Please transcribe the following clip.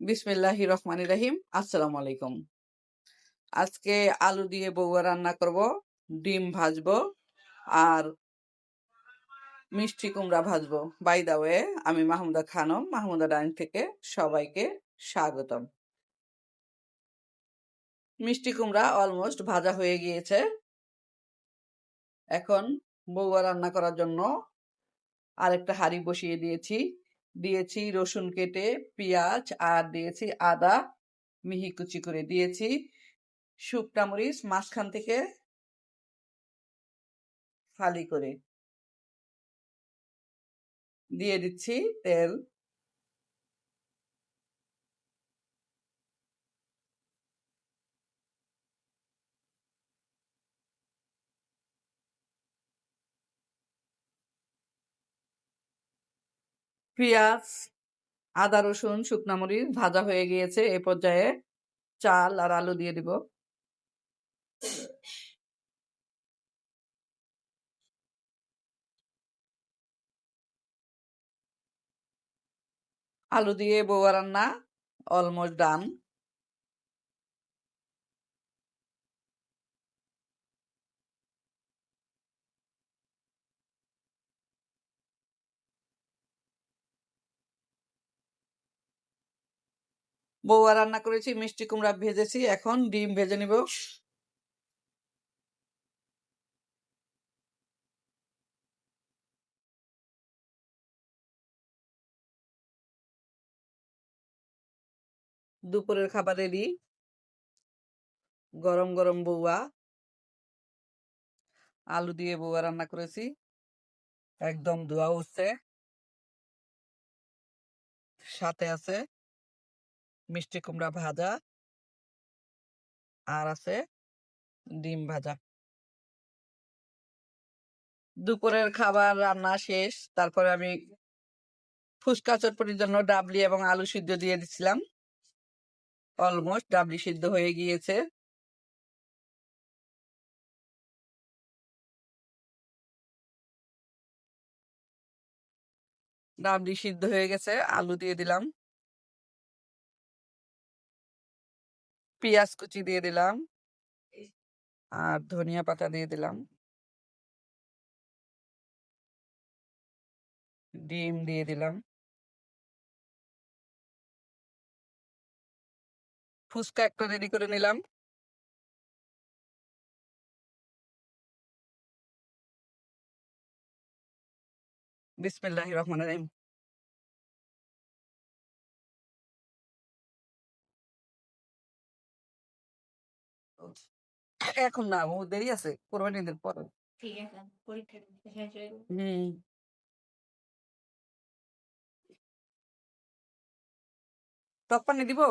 বিসমিল্লাহির রহমানির রহিম। আসসালামু আলাইকুম। আজকে আলু দিয়ে বউয়া রান্না করব, ডিম ভাজবো আর মিষ্টি কুমড়া ভাজবো। বাই দা ওয়ে, আমি মাহমুদা খানম, মাহমুদা ডাইনিং থেকে সবাইকে স্বাগতম। মিষ্টি কুমড়া অলমোস্ট ভাজা হয়ে গিয়েছে। এখন বউয়া রান্না করার জন্য আরেকটা হাঁড়ি বসিয়ে দিয়েছি রসুন কেটে, পেঁয়াজ আর দিয়েছি আদা মিহি কুচি করে দিয়েছি, শুকনা মরিচ মাঝখান থেকে ফালি করে দিয়ে দিচ্ছি তেল। পেঁয়াজ, আদা, রসুন, শুকনা মরিচ ভাজা হয়ে গিয়েছে। এ পর্যায়ে চাল আর আলু দিয়ে দিব। আলু দিয়ে বউয়া রান্না অলমোস্ট ডান। বউয়া রান্না করেছি, মিষ্টি কুমড়া ভেজেছি, এখন ডিম ভেজে নিব। দুপুরের খাবার রেডি। গরম গরম বউয়া, আলু দিয়ে বউয়া রান্না করেছি, একদম ধোয়া উঠছে। সাথে আছে মিষ্টি কুমড়া ভাজা আর আছে ডিম ভাজা। দুপুরের খাবার রান্না শেষ। তারপরে আমি ফুচকা চটপটির জন্য ডাবলি এবং আলু সিদ্ধ দিয়ে দিচ্ছিলাম। অলমোস্ট ডাবলি সিদ্ধ হয়ে গিয়েছে। ডাবলি সিদ্ধ হয়ে গেছে, আলু দিয়ে দিলাম, পেঁয়াজ কুচি দিয়ে দিলাম আর ধনিয়া পাতা দিয়ে দিলাম, ডিম দিয়ে দিলাম। ফুচকা একটা রেডি করে নিলাম। বিসমিল্লাহির রহমানির রহিম। এখন না, ও দেরি আছে, কোরবানিদের পরে। হুম। টক পানি দিব।